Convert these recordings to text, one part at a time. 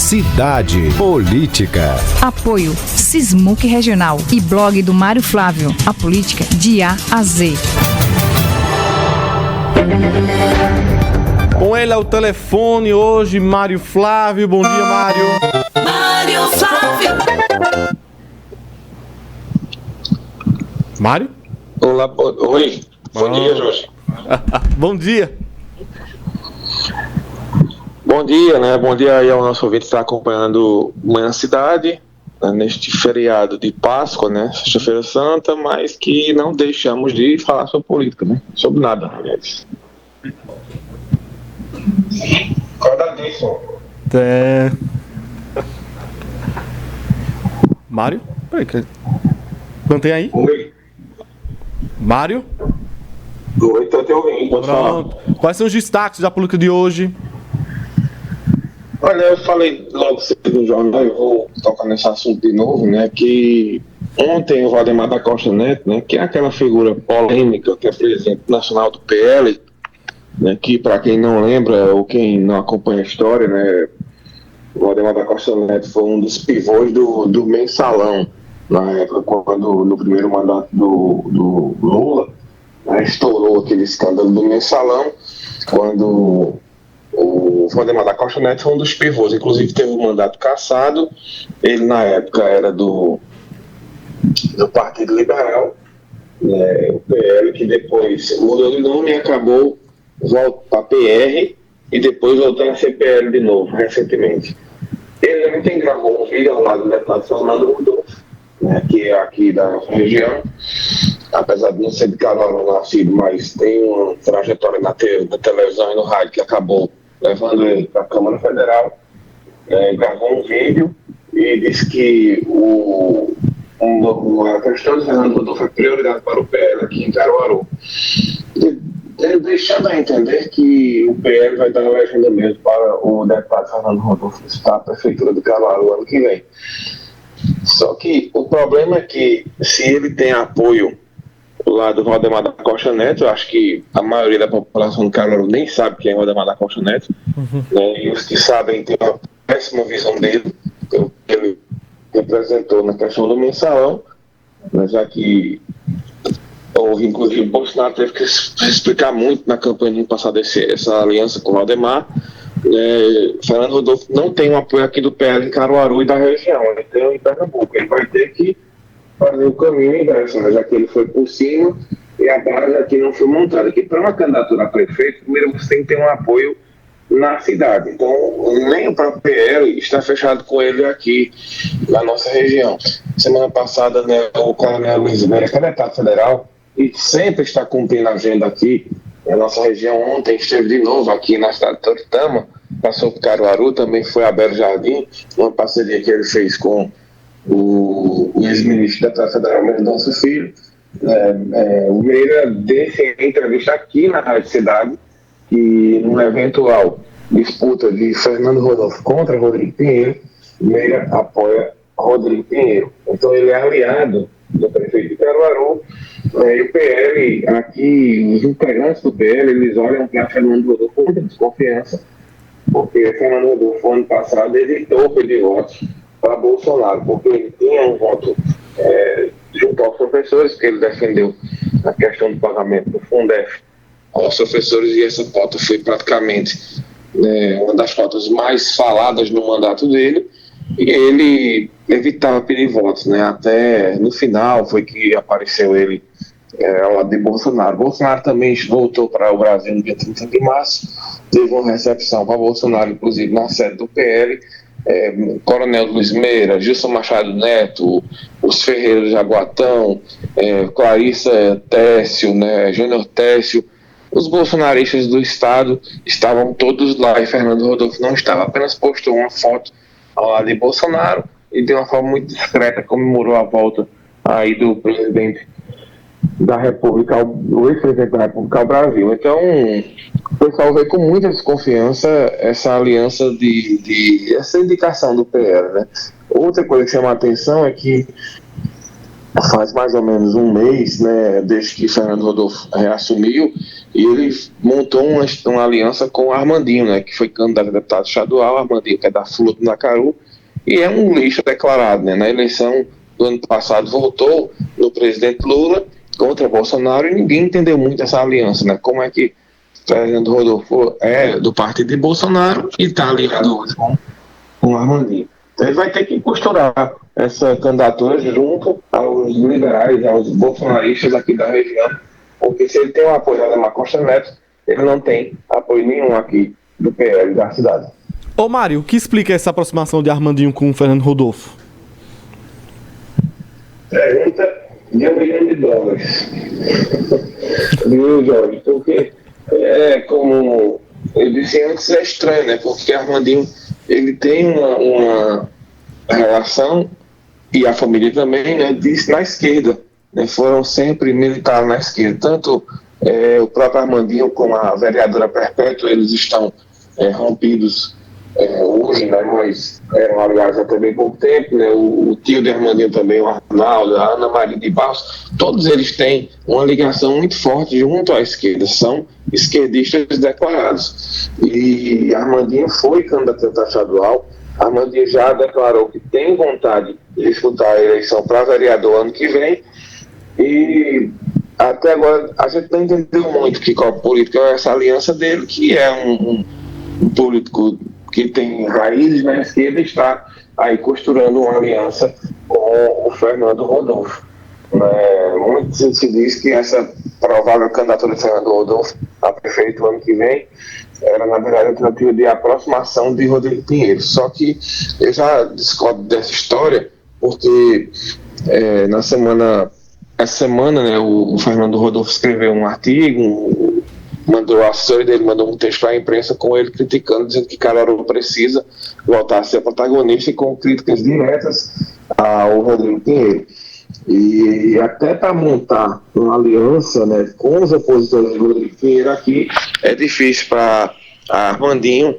Cidade Política. Apoio Sismuc Regional e blog do Mário Flávio. A política de A a Z. Com ele ao telefone hoje, Mário Flávio. Bom dia, Mário. Mário Flávio. Mário? Olá, oi. Bom dia, Jorge. Bom dia. Bom dia, né? Bom dia aí ao nosso ouvinte que está acompanhando Manhã Cidade, né? Neste feriado de Páscoa, né? Sexta-feira Santa, mas que não deixamos de falar sobre política, né? Sobre nada, aliás. Acordadíssimo. Mário? Peraí, mantém aí. Oi. Mário? Oi, tô te ouvindo. Pode falar. Quais são os destaques da política de hoje? Olha, eu falei logo cedo no jornal, eu vou tocar nesse assunto de novo, né? Que ontem o Valdemar da Costa Neto, né? Que é aquela figura polêmica que é presidente nacional do PL, né, que para quem não lembra ou quem não acompanha a história, né, o Valdemar da Costa Neto foi um dos pivôs do Mensalão, na época quando no primeiro mandato do Lula, né, estourou aquele escândalo do Mensalão, quando o Valdemar da Costa Neto foi um dos pivôs, inclusive teve um mandato cassado. Ele na época era do Partido Liberal, né, o PL, que depois mudou de nome e acabou volta para PR e depois voltou a ser PL de novo, recentemente. Ele também gravou um vídeo ao lado do deputado Fernando Rodolfo, né, que é aqui da nossa região, apesar de não ser de Caruaru nascido, mas tem uma trajetória na televisão e no rádio que acabou levando ele para a Câmara Federal. Gravou um vídeo e disse que a questão de Fernando Rodolfo é prioridade para o PL aqui em Caruaru. Deixando a entender que o PL vai dar legendamento para o deputado Fernando Rodolfo para a Prefeitura de Caruaru ano que vem. Só que o problema é que, se ele tem apoio lá do Valdemar da Costa Neto, eu acho que a maioria da população de Caruaru nem sabe quem é o Valdemar da Costa Neto, né? E os que sabem têm uma péssima visão dele, pelo que ele representou na questão do Mensalão, né? Já que houve, inclusive, o Bolsonaro teve que explicar muito na campanha passada essa aliança com o Valdemar. Fernando Rodolfo não tem um apoio aqui do PL em Caruaru e da região, ele tem em Pernambuco. Ele vai ter que fazer o caminho inverso, né? Já que ele foi por cima e a base aqui não foi montada. Aqui, para uma candidatura a prefeito, primeiro você tem que ter um apoio na cidade. Então, nem o próprio PL está fechado com ele aqui na nossa região. Semana passada, né, o coronel Luiz Meira, que é deputado federal, e sempre está cumprindo a agenda aqui na nossa região. Ontem esteve de novo aqui na cidade de Toritama, passou por Caruaru, também foi a Belo Jardim, uma parceria que ele fez com o ex-ministro da deputado federal Mendonça Filho. O Meira desse entrevista aqui na Rádio Cidade, que numa eventual disputa de Fernando Rodolfo contra Rodrigo Pinheiro, Meira apoia Rodrigo Pinheiro. Então ele é aliado do prefeito de Caruaru, e o PL, aqui, os integrantes do PL, eles olham para Fernando Rodolfo com muita desconfiança, porque Fernando Rodolfo, ano passado, evitou pedir votos para Bolsonaro, porque ele tinha um voto junto aos professores, que ele defendeu a questão do pagamento do Fundef aos professores, e essa pauta foi praticamente uma das pautas mais faladas no mandato dele, e ele evitava pedir votos, né? Até no final foi que apareceu ele ao lado de Bolsonaro. Bolsonaro também voltou para o Brasil no dia 30 de março, teve uma recepção para Bolsonaro, inclusive na sede do PL, Coronel Luiz Meira, Gilson Machado Neto, os Ferreiros de Jaguatão, Clarissa Técio, né, Júnior Técio. Os bolsonaristas do estado estavam todos lá e Fernando Rodolfo não estava, apenas postou uma foto ao lado de Bolsonaro e de uma forma muito discreta comemorou a volta aí do presidente da República, o ex-presidente da República ao Brasil. Então, o pessoal vê com muita desconfiança essa aliança essa indicação do PL, né? Outra coisa que chama a atenção é que faz mais ou menos um mês, né, desde que Fernando Rodolfo assumiu, e ele montou uma aliança com o Armandinho, né, que foi candidato a deputado estadual. Armandinho, que é da Fula do Nacaru, e é um lixo declarado, né. Na eleição do ano passado votou no presidente Lula contra Bolsonaro, e ninguém entendeu muito essa aliança, né, como é que Fernando Rodolfo é do partido de Bolsonaro e está aliado hoje com o Armandinho. Então ele vai ter que costurar essa candidatura junto aos liberais, aos bolsonaristas aqui da região, porque se ele tem o apoio da Ademar Costa Neto, ele não tem apoio nenhum aqui do PL da cidade. Ô Mário, o que explica essa aproximação de Armandinho com o Fernando Rodolfo? Pergunta de $1 milhão. Viu, Jorge? Porque, como eu disse antes, é estranho, né? Porque Armandinho, ele tem uma relação, e a família também, né, na esquerda, né? Foram sempre militares na esquerda. Tanto o próprio Armandinho como a vereadora Perpétua, eles estão rompidos hoje, né, mas eram aliados há também pouco tempo, né, o tio de Armandinho também, o Arnaldo, a Ana Maria de Barros, todos eles têm uma ligação muito forte junto à esquerda, são esquerdistas declarados. E Armandinho foi candidato a estadual. Armandinho já declarou que tem vontade de disputar a eleição para vereador ano que vem, e até agora a gente não entendeu muito qual política é essa aliança dele, que é um político que tem raízes na esquerda, está aí costurando uma aliança com o Fernando Rodolfo. Muito se diz que essa provável candidatura de Fernando Rodolfo a prefeito ano que vem era, na verdade, a tentativa de aproximação de Rodrigo Pinheiro. Só que eu já discordo dessa história, porque essa semana, né, o Fernando Rodolfo escreveu um artigo, mandou a assessora dele, mandou um texto para a imprensa com ele criticando, dizendo que Caruaru precisa voltar a ser protagonista, e com críticas diretas ao Rodrigo Pinheiro. E até para montar uma aliança, né, com os opositores de Rodrigo Pinheiro aqui é difícil para Armandinho,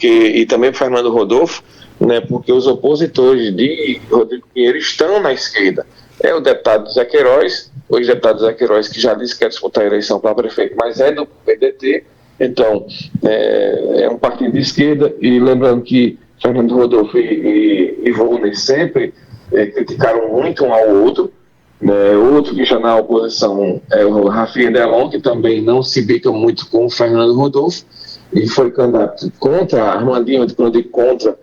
e também para Fernando Rodolfo, né, porque os opositores de Rodrigo Pinheiro estão na esquerda. É o deputado Zé Queiroz, o ex-deputado Zé Queiroz, que já disse que quer disputar a eleição para prefeito, mas é do PDT, então é um partido de esquerda. E lembrando que Fernando Rodolfo e Volney sempre criticaram muito um ao outro, né? Outro que já na oposição é o Rafinha Delon, que também não se bica muito com o Fernando Rodolfo, e foi candidato contra Armandinho, quando eu digo contra,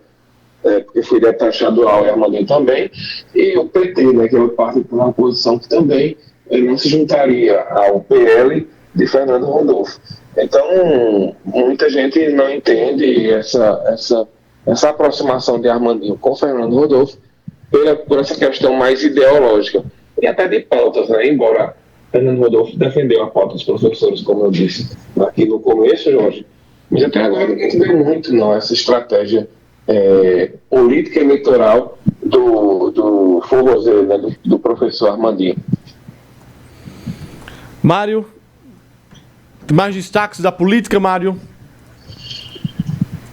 porque foi deputado estadual, e Armandinho também, e o PT, né, que é o partido na oposição, que também não se juntaria ao PL de Fernando Rodolfo. Então, muita gente não entende essa aproximação de Armandinho com Fernando Rodolfo por essa questão mais ideológica e até de pautas, né? Embora Fernando Rodolfo defendeu a pauta dos professores, como eu disse aqui no começo, Jorge, mas até agora ninguém entendeu muito não essa estratégia política eleitoral do forrozeiro, né, do professor Armandinho. Mário, mais destaques da política, Mário?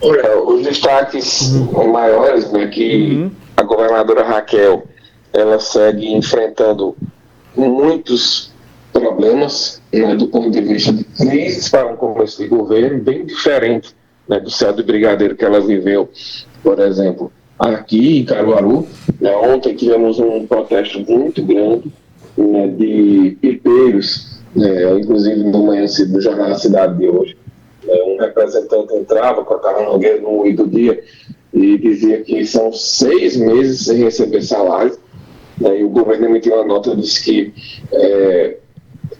Olha, os destaques maiores, né, que a governadora Raquel, ela segue enfrentando muitos problemas, né, do ponto de vista de crises para um começo de governo, bem diferente, né, do céu de brigadeiro que ela viveu, por exemplo, aqui em Caruaru. Né, ontem tivemos um protesto muito grande, né, de pipeiros, né, inclusive no manhã cedo do Jornal da Cidade de hoje. Um representante entrava com a Carla Nogueira no meio do dia e dizia que são 6 meses sem receber salário, né, e o governo emitiu uma nota, disse que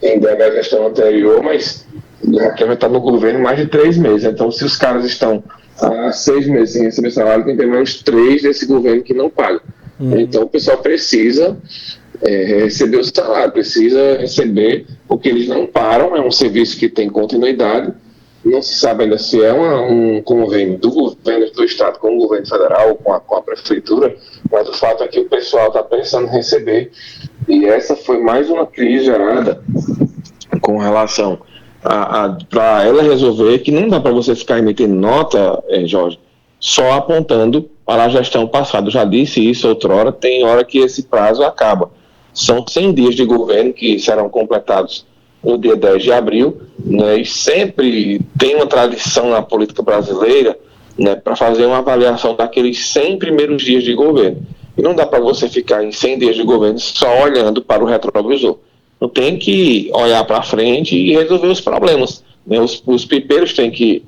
ainda é a questão anterior, mas já está no governo mais de 3 meses. Então, se os caras estão há 6 meses sem receber salário, tem pelo menos 3 desse governo que não paga. Então, o pessoal precisa receber o salário, precisa receber, porque eles não param, é um serviço que tem continuidade. Não se sabe ainda se é um convênio do governo do estado com o governo federal, com a prefeitura, mas o fato é que o pessoal está pensando em receber, e essa foi mais uma crise gerada com relação para ela resolver que não dá para você ficar emitindo nota, Jorge, só apontando para a gestão passada. Eu já disse isso outrora, tem hora que esse prazo acaba. São 100 dias de governo que serão completados no dia 10 de abril, né, e sempre tem uma tradição na política brasileira, né, para fazer uma avaliação daqueles 100 primeiros dias de governo. E não dá para você ficar em 100 dias de governo só olhando para o retrovisor. Não tem que olhar para frente e resolver os problemas, né, os pipeiros têm que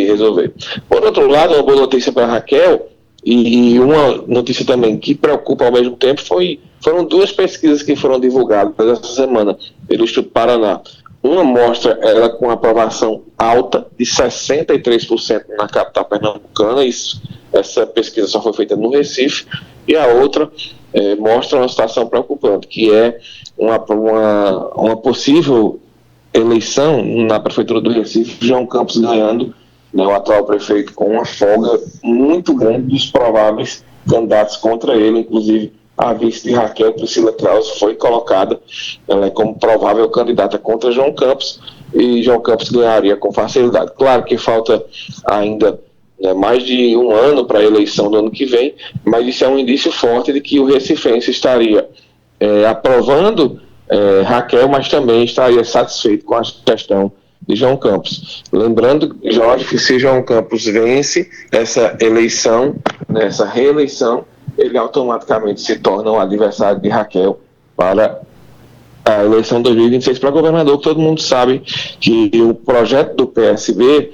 resolver. Por outro lado, uma boa notícia para a Raquel, e uma notícia também que preocupa ao mesmo tempo, foram 2 pesquisas que foram divulgadas essa semana pelo Instituto Paraná. Uma mostra ela com aprovação alta de 63% na capital pernambucana, essa pesquisa só foi feita no Recife, e a outra mostra uma situação preocupante, que é uma possível eleição na Prefeitura do Recife, João Campos ganhando, né, o atual prefeito, com uma folga muito grande dos prováveis candidatos contra ele, inclusive a vice de Raquel, Priscila Krause, foi colocada como provável candidata contra João Campos, e João Campos ganharia com facilidade. Claro que falta ainda mais de um ano para a eleição do ano que vem, mas isso é um indício forte de que o recifense estaria aprovando Raquel, mas também estaria satisfeito com a gestão de João Campos. Lembrando, Jorge, que se João Campos vence essa eleição, nessa reeleição, ele automaticamente se torna um adversário de Raquel para a eleição de 2026 para governador, que todo mundo sabe que o projeto do PSB,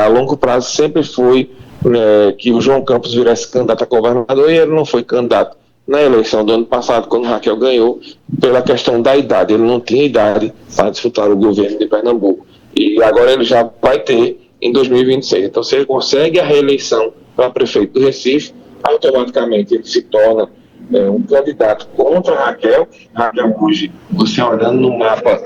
a longo prazo, sempre foi que o João Campos virasse candidato a governador, e ele não foi candidato na eleição do ano passado, quando Raquel ganhou, pela questão da idade. Ele não tinha idade para disputar o governo de Pernambuco. E agora ele já vai ter em 2026. Então, se ele consegue a reeleição para prefeito do Recife, automaticamente ele se torna um candidato contra Raquel. Raquel hoje, você olhando no mapa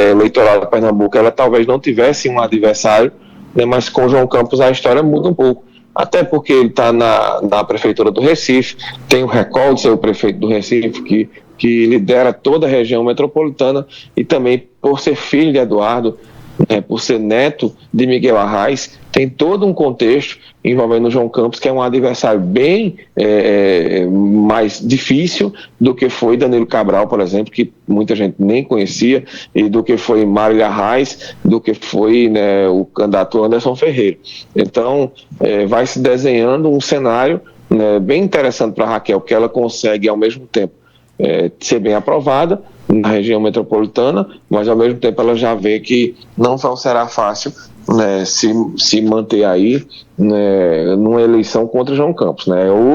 eleitoral de Pernambuco, ela talvez não tivesse um adversário, né, mas com João Campos a história muda um pouco. Até porque ele está na Prefeitura do Recife, tem o recorde de ser o prefeito do Recife, que lidera toda a região metropolitana, e também por ser filho de Eduardo, por ser neto de Miguel Arraes, tem todo um contexto envolvendo o João Campos, que é um adversário bem mais difícil do que foi Danilo Cabral, por exemplo, que muita gente nem conhecia, e do que foi Mário Arraes, do que foi o candidato Anderson Ferreira. Então, vai se desenhando um cenário bem interessante para a Raquel, porque ela consegue, ao mesmo tempo, ser bem aprovada na região metropolitana, mas ao mesmo tempo ela já vê que não será fácil se manter aí numa eleição contra João Campos.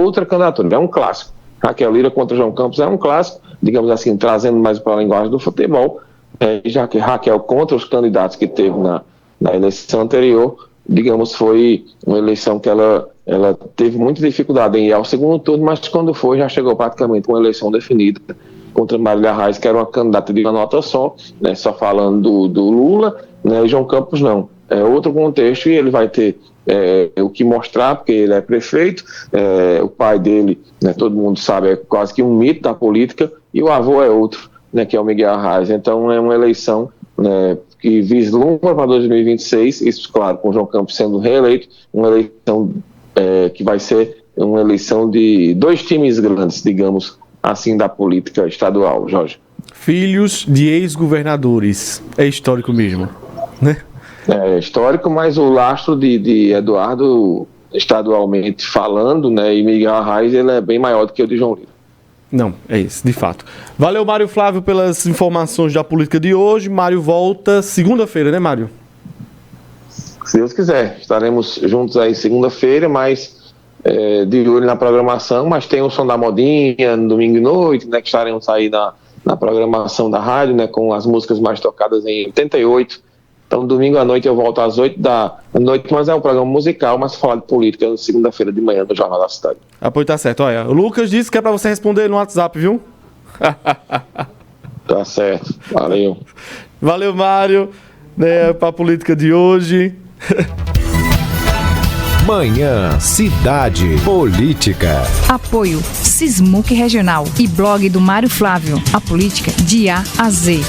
Outra candidatura, é um clássico. Raquel Lira contra João Campos é um clássico, digamos assim, trazendo mais para a linguagem do futebol, já que Raquel contra os candidatos que teve na eleição anterior, digamos, foi uma eleição que ela teve muita dificuldade em ir ao segundo turno, mas quando foi, já chegou praticamente com uma eleição definida contra Mário Arraes, que era uma candidata de uma nota só, só falando do Lula, e João Campos não. É outro contexto, e ele vai ter o que mostrar, porque ele é prefeito, o pai dele, todo mundo sabe, é quase que um mito da política, e o avô é outro, que é o Miguel Arraes. Então é uma eleição que vislumbra para 2026, isso, claro, com o João Campos sendo reeleito, uma eleição que vai ser uma eleição de 2 times grandes, digamos assim, da política estadual, Jorge. Filhos de ex-governadores. É histórico mesmo, né? É histórico, mas o lastro de Eduardo, estadualmente falando, e Miguel Arraes, ele é bem maior do que o de João Lira. Não, é isso, de fato. Valeu, Mário Flávio, pelas informações da política de hoje. Mário volta segunda-feira, né, Mário? Se Deus quiser. Estaremos juntos aí segunda-feira, mas de olho na programação, mas tem o Som da Modinha no domingo à noite, que estaremos aí na programação da rádio, com as músicas mais tocadas em 88. Então, domingo à noite eu volto às 8 da noite, mas é um programa musical, mas falar de política segunda-feira de manhã no Jornal da Cidade. Pois tá certo. Olha, o Lucas disse que é pra você responder no WhatsApp, viu? Tá certo. Valeu. Valeu, Mário, pra política de hoje. Manhã Cidade Política. Apoio Sismuc Regional e blog do Mário Flávio. A política de A a Z.